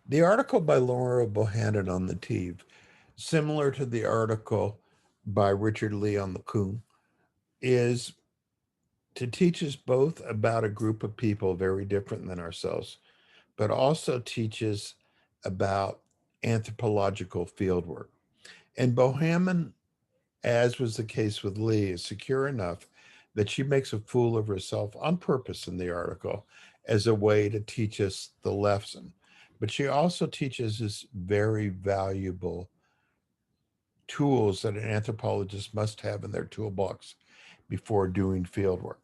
The article by Laura Bohannan on the Teve, similar to the article by Richard Lee on the Coon, is to teach us both about a group of people very different than ourselves, but also teaches about anthropological fieldwork. And Bohannan, as was the case with Lee, is secure enough that she makes a fool of herself on purpose in the article as a way to teach us the lesson. But she also teaches us very valuable tools that an anthropologist must have in their toolbox before doing fieldwork.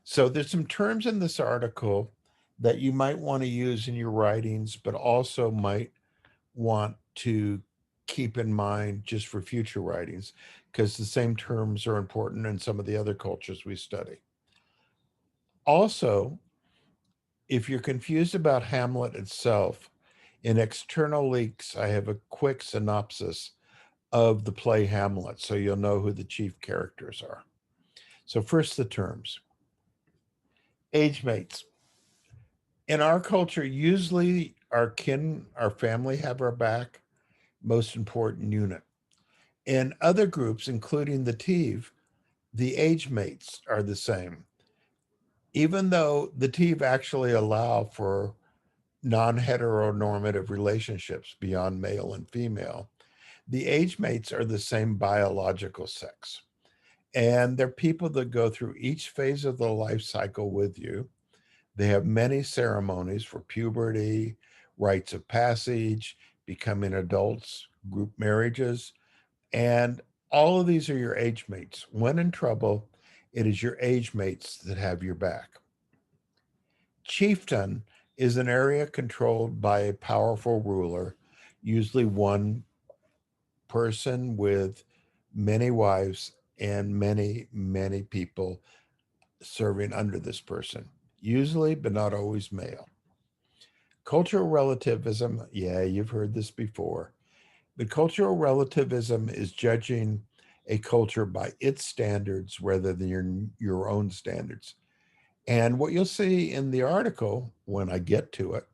So there's some terms in this article that you might want to use in your writings, but also might want to keep in mind just for future writings, because the same terms are important in some of the other cultures we study. Also, if you're confused about Hamlet itself, in External Leaks, I have a quick synopsis of the play Hamlet, so you'll know who the chief characters are. So, first, the terms. Age mates. In our culture, usually our kin, our family have our back, most important unit. In other groups, including the Tive, the age mates are the same. Even though the Tive actually allow for non heteronormative relationships beyond male and female, the age mates are the same biological sex. And they're people that go through each phase of the life cycle with you. They have many ceremonies for puberty, rites of passage, becoming adults, group marriages, and all of these are your age mates. When in trouble, it is your age mates that have your back. Chieftain is an area controlled by a powerful ruler, usually one person with many wives and many, many people serving under this person, usually, but not always male. Cultural relativism, yeah, you've heard this before. The cultural relativism is judging a culture by its standards rather than your own standards. And what you'll see in the article when I get to it,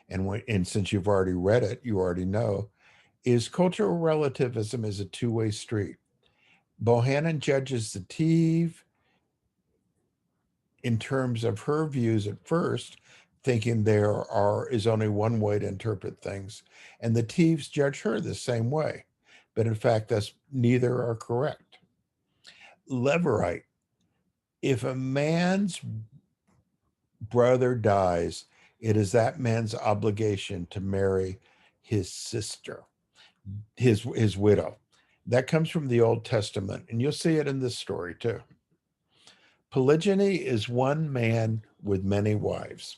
and since you've already read it, you already know, is cultural relativism is a two-way street. Bohannan judges the Teve in terms of her views at first, thinking is only one way to interpret things, and the Teves judge her the same way. But in fact, that's neither are correct. Leverite. If a man's brother dies, it is that man's obligation to marry his sister, his widow. That comes from the Old Testament, and you'll see it in this story too. Polygyny is one man with many wives.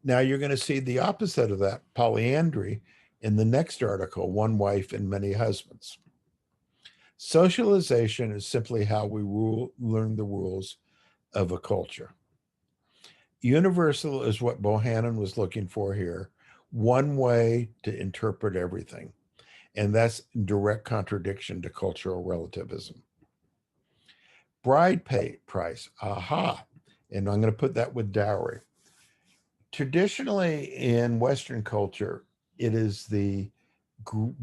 Now you're going to see the opposite of that, polyandry, in the next article, one wife and many husbands. Socialization is simply how we learn the rules of a culture. Universal is what Bohannan was looking for here, one way to interpret everything. And that's in direct contradiction to cultural relativism. Bride pay price, aha. And I'm going to put that with dowry. Traditionally in Western culture, it is the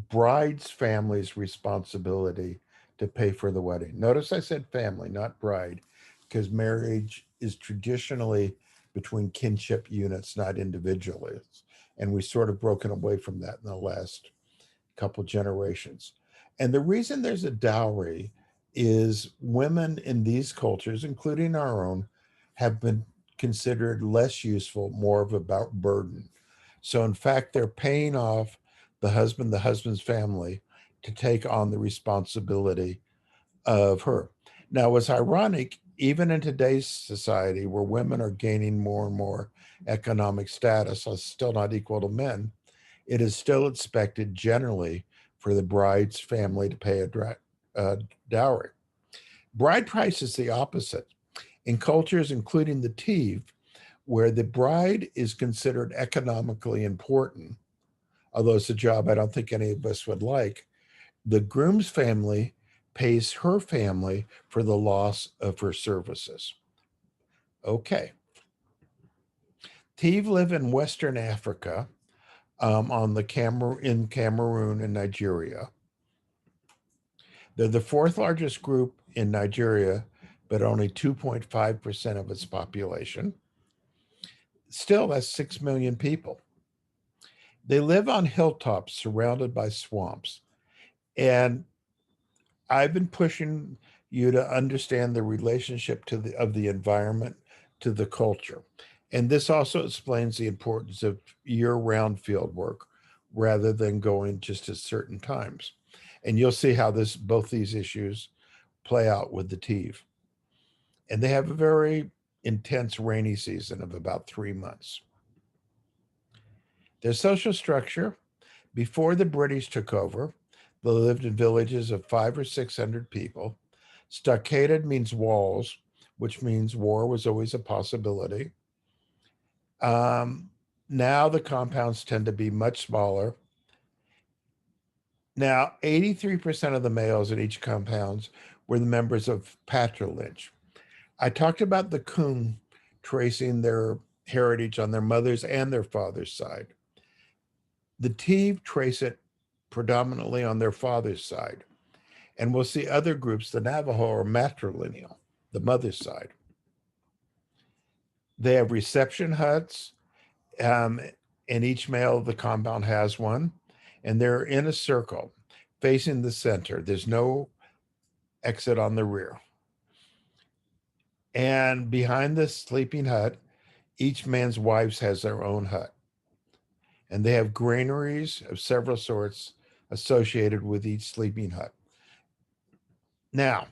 bride's family's responsibility to pay for the wedding. Notice I said family, not bride, because marriage is traditionally between kinship units, not individuals. And we've sort of broken away from that in the last couple generations. And the reason there's a dowry is women in these cultures, including our own, have been considered less useful, more of a burden. So, in fact, they're paying off the husband's family to take on the responsibility of her. Now, it's ironic, even in today's society where women are gaining more and more economic status, still not equal to men, it is still expected generally for the bride's family to pay a dowry. Bride price is the opposite. In cultures, including the Tiv, where the bride is considered economically important, although it's a job I don't think any of us would like, the groom's family pays her family for the loss of her services. Okay. Tiv live in Western Africa, on the in Cameroon and Nigeria. They're the fourth largest group in Nigeria, but only 2.5% of its population. Still, that's 6 million people. They live on hilltops surrounded by swamps. And I've been pushing you to understand the relationship of the environment to the culture. And this also explains the importance of year-round field work rather than going just at certain times. And you'll see how both these issues play out with the Tiv. And they have a very intense rainy season of about 3 months. Their social structure, before the British took over, they lived in villages of 500 or 600 people. Stockaded means walls, which means war was always a possibility. Um, Now the compounds tend to be much smaller. Now, 83% of the males in each compounds were the members of patrilineage. I talked about the Kung tracing their heritage on their mother's and their father's side. The Tiv trace it predominantly on their father's side. And we'll see other groups, the Navajo are matrilineal, the mother's side. They have reception huts, um, and each male of the compound has one, and they're in a circle facing the center. There's no exit on the rear. And behind the sleeping hut, each man's wives has their own hut. And they have granaries of several sorts associated with each sleeping hut. Now,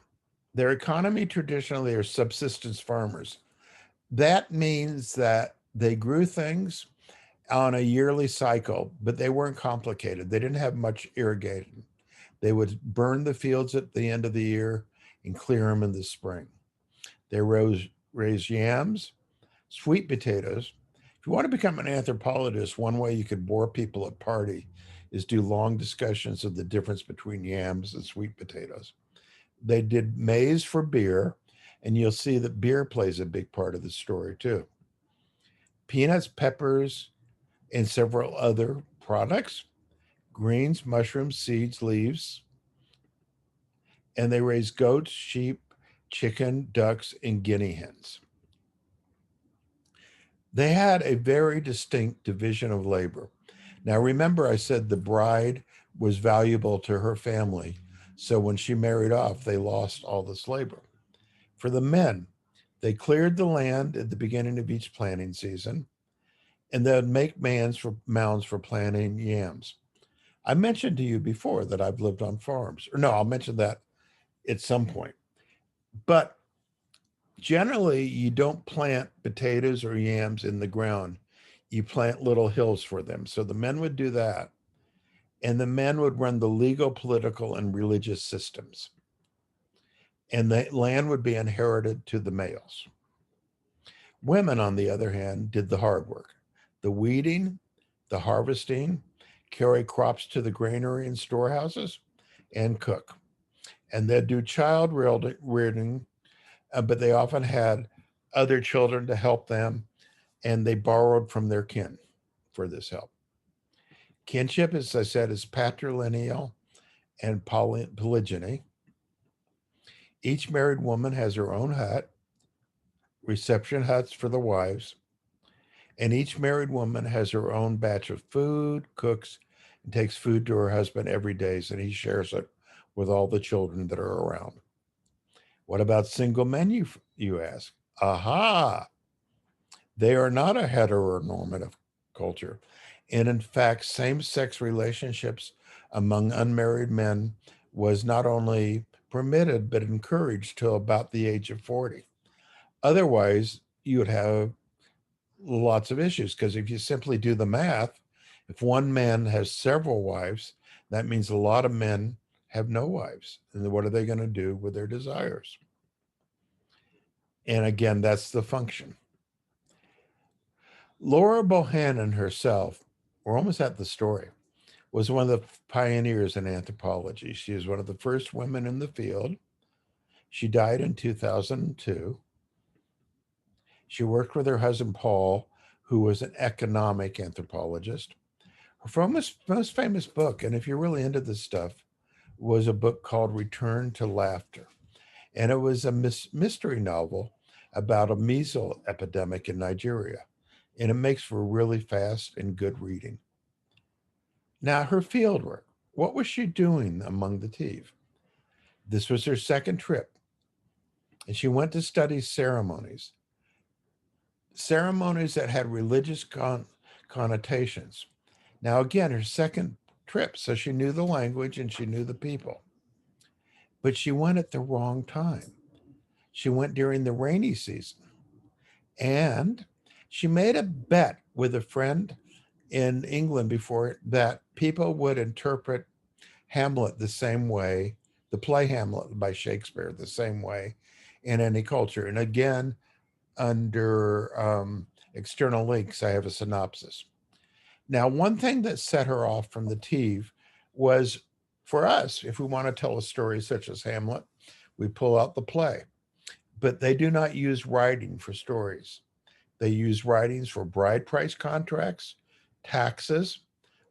their economy traditionally are subsistence farmers. That means that they grew things on a yearly cycle, but they weren't complicated. They didn't have much irrigation. They would burn the fields at the end of the year and clear them in the spring. They raised yams, sweet potatoes. If you want to become an anthropologist, one way you could bore people at party is do long discussions of the difference between yams and sweet potatoes. They did maize for beer, and you'll see that beer plays a big part of the story too. Peanuts, peppers, and several other products, greens, mushrooms, seeds, leaves, and they raise goats, sheep, chicken, ducks, and guinea hens. They had a very distinct division of labor. Now, remember, I said the bride was valuable to her family. So when she married off, they lost all this labor. For the men, they cleared the land at the beginning of each planting season, and they'd make mounds for planting yams. I mentioned to you before that I've lived on farms. Or no, I'll mention that at some point. But generally, you don't plant potatoes or yams in the ground. You plant little hills for them. So the men would do that. And the men would run the legal, political, and religious systems. And the land would be inherited to the males. Women, on the other hand, did the hard work, the weeding, the harvesting, carry crops to the granary and storehouses, and cook. And they'd do child rearing, but they often had other children to help them, and they borrowed from their kin for this help. Kinship, as I said, is patrilineal and polygyny. Each married woman has her own hut, reception huts for the wives, and each married woman has her own batch of food, cooks, and takes food to her husband every day, and he shares it with all the children that are around. What about single men, you ask? Aha! They are not a heteronormative culture. And in fact, same sex relationships among unmarried men was not only permitted, but encouraged till about the age of 40. Otherwise, you would have lots of issues because if you simply do the math, if one man has several wives, that means a lot of men have no wives. And what are they going to do with their desires? And again, that's the function. Laura Bohannan herself, we're almost at the story, was one of the pioneers in anthropology. She was one of the first women in the field. She died in 2002. She worked with her husband, Paul, who was an economic anthropologist. Her most famous book, and if you're really into this stuff, was a book called Return to Laughter. And it was a mystery novel about a measles epidemic in Nigeria. And it makes for really fast and good reading. Now, her fieldwork. What was she doing among the Tiv? This was her second trip, and she went to study ceremonies that had religious connotations. Now, again, her second trip, so she knew the language and she knew the people, but she went at the wrong time. She went during the rainy season, and she made a bet with a friend in England before that people would interpret Hamlet the same way, the play Hamlet by Shakespeare, the same way in any culture. And again, under external links, I have a synopsis. Now, one thing that set her off from the Tiv was for us, if we want to tell a story such as Hamlet, we pull out the play. But they do not use writing for stories. They use writings for bride price contracts, taxes,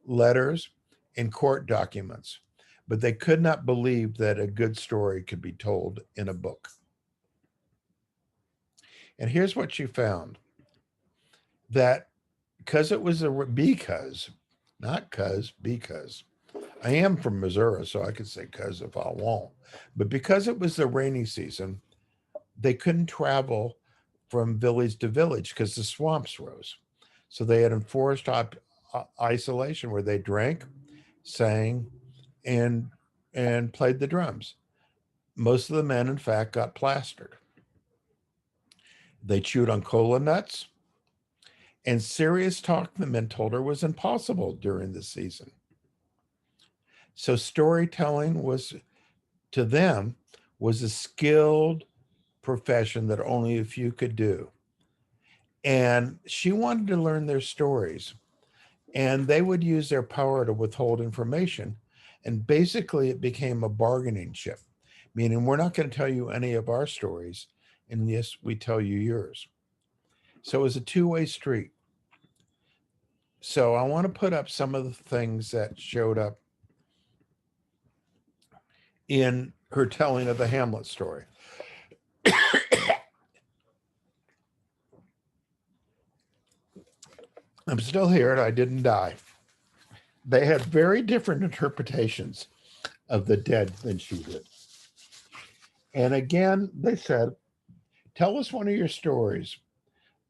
letters, and court documents. But they could not believe that a good story could be told in a book. And here's what she found, that because it was a because, not because I am from Missouri, so I could say cuz if I want, but because it was the rainy season, they couldn't travel from village to village because the swamps rose. So they had enforced isolation where they drank, sang, and played the drums. Most of the men, in fact, got plastered. They chewed on cola nuts, and serious talk, the men told her, was impossible during the season. So storytelling was, to them, was a skilled profession that only a few could do. And she wanted to learn their stories, and they would use their power to withhold information. And basically, it became a bargaining chip, meaning we're not going to tell you any of our stories unless we tell you yours. So it was a two-way street. So I want to put up some of the things that showed up in her telling of the Hamlet story. I'm still here and I didn't die. They had very different interpretations of the dead than she did. And again, they said, tell us one of your stories.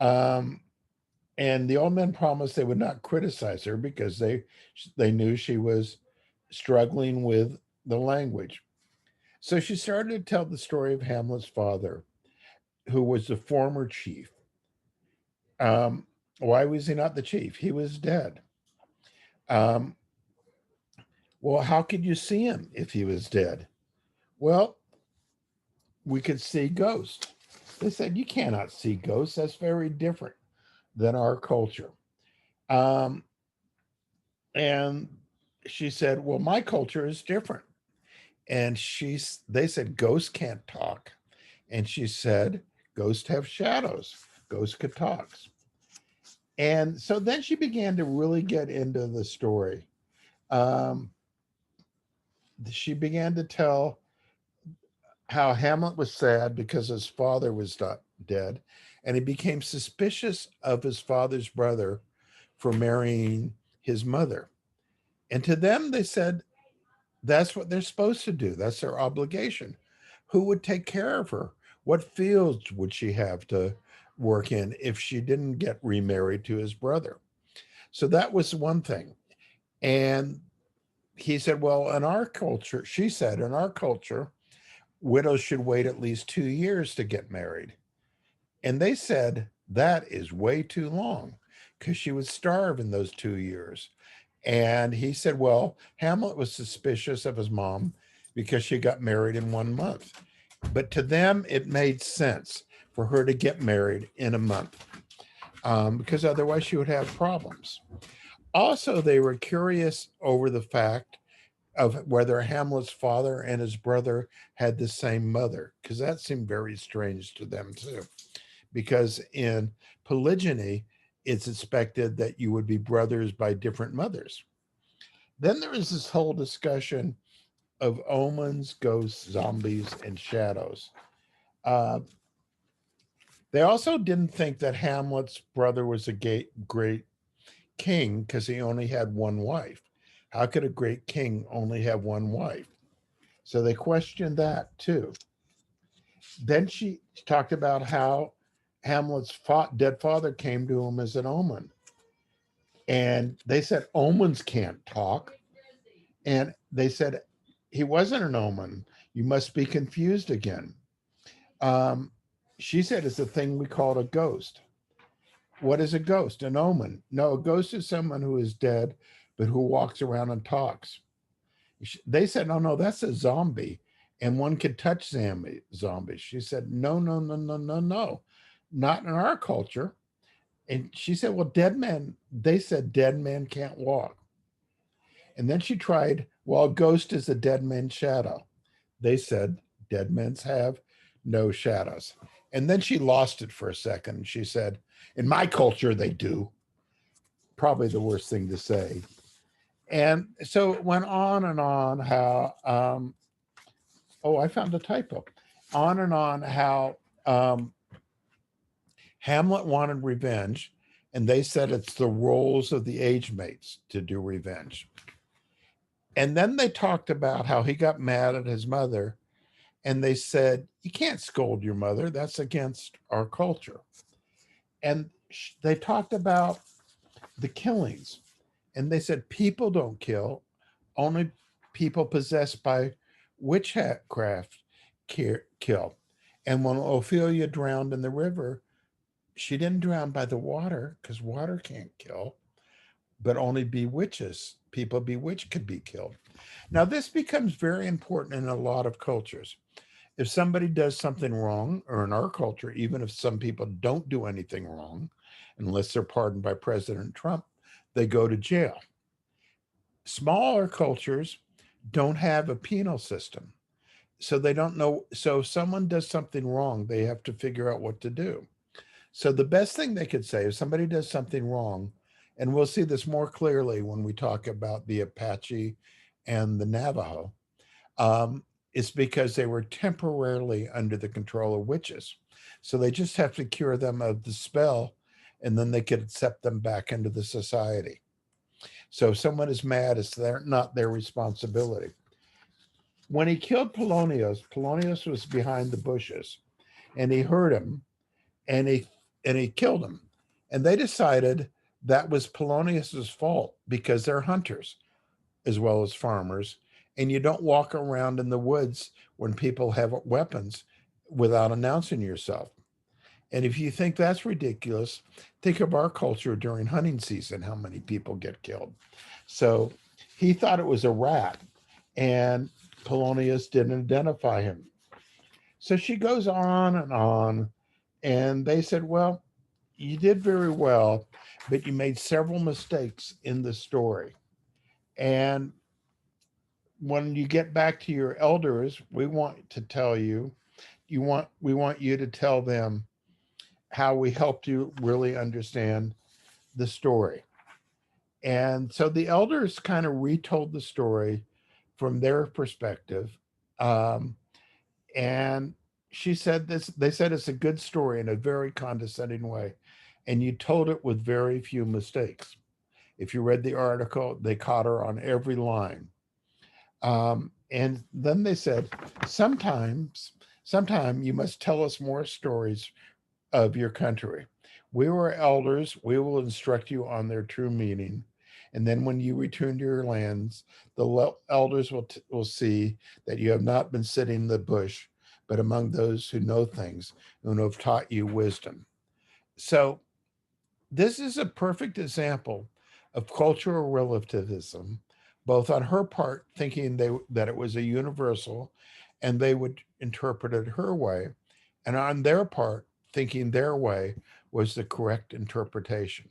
Um, and the old men promised they would not criticize her because they knew she was struggling with the language. So she started to tell the story of Hamlet's father, who was the former chief. Um, why was he not the chief? He was dead. Um, well, how could you see him if he was dead? Well, we could see ghosts. They said, you cannot see ghosts. That's very different than our culture. Um, and she said, well, my culture is different. And they said, ghosts can't talk. And she said, ghosts have shadows. Ghosts could talk. And so then she began to really get into the story. Um, she began to tell how Hamlet was sad because his father was dead, and he became suspicious of his father's brother for marrying his mother. And to them, they said that's what they're supposed to do. That's their obligation. Who would take care of her? What fields would she have to work in if she didn't get remarried to his brother? So that was one thing. And he said, well, in our culture, she said, in our culture, widows should wait at least 2 years to get married. And they said, that is way too long because she would starve in those 2 years. And he said, well, Hamlet was suspicious of his mom because she got married in 1 month. But to them, it made sense for her to get married in a month because otherwise she would have problems. Also, they were curious over the fact of whether Hamlet's father and his brother had the same mother, because that seemed very strange to them too. Because in polygyny, it's expected that you would be brothers by different mothers. Then there is this whole discussion of omens, ghosts, zombies, and shadows. Uh, they also didn't think that Hamlet's brother was a great king because he only had one wife. How could a great king only have one wife? So they questioned that too. Then she talked about how Hamlet's dead father came to him as an omen. And they said omens can't talk. And they said he wasn't an omen. You must be confused again. Um, she said it's a thing we call a ghost. What is a ghost? An omen. No, a ghost is someone who is dead, but who walks around and talks. They said, no, no, that's a zombie. And one could touch zombies. She said, no, no, no, no, no, no. Not in our culture. And she said, well, dead men, they said dead men can't walk. And then she tried, well, a ghost is a dead man's shadow. They said dead men have no shadows. And then she lost it for a second. She said, in my culture, they do. Probably the worst thing to say. And so it went on and on how, oh, I found a typo. On and on how Hamlet wanted revenge, and they said it's the roles of the age mates to do revenge. And then they talked about how he got mad at his mother, and they said, you can't scold your mother. That's against our culture. And they talked about the killings, and they said, people don't kill, only people possessed by witchcraft kill. And when Ophelia drowned in the river, she didn't drown by the water because water can't kill, but only bewitches. People bewitched could be killed. Now, this becomes very important in a lot of cultures. If somebody does something wrong, or in our culture, even if some people don't do anything wrong, unless they're pardoned by President Trump, they go to jail. Smaller cultures don't have a penal system. So they don't know. So if someone does something wrong, they have to figure out what to do. So the best thing they could say if somebody does something wrong, and we'll see this more clearly when we talk about the Apache and the Navajo, it's because they were temporarily under the control of witches. So they just have to cure them of the spell, and then they could accept them back into the society. So if someone is mad, it's not their responsibility. When he killed Polonius, Polonius was behind the bushes, and he heard him, and he killed him. And they decided that was Polonius's fault because they're hunters as well as farmers, and you don't walk around in the woods when people have weapons without announcing yourself. And if you think that's ridiculous, think of our culture during hunting season, how many people get killed. So he thought it was a rat, and Polonius didn't identify him. So she goes on, and they said, well, you did very well, but you made several mistakes in the story. And when you get back to your elders, we want to tell you, we want you to tell them how we helped you really understand the story. And so the elders kind of retold the story from their perspective. Um, and she said this, they said it's a good story in a very condescending way. And you told it with very few mistakes. If you read the article, they caught her on every line. And then they said, sometime you must tell us more stories of your country. We were elders, we will instruct you on their true meaning. And then when you return to your lands, the elders will see that you have not been sitting in the bush, but among those who know things and who have taught you wisdom. So this is a perfect example of cultural relativism, both on her part, thinking that it was a universal and they would interpret it her way, and on their part, thinking their way was the correct interpretation.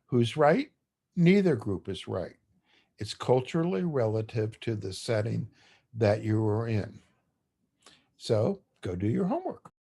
Who's right? Neither group is right. It's culturally relative to the setting that you were in. So go do your homework.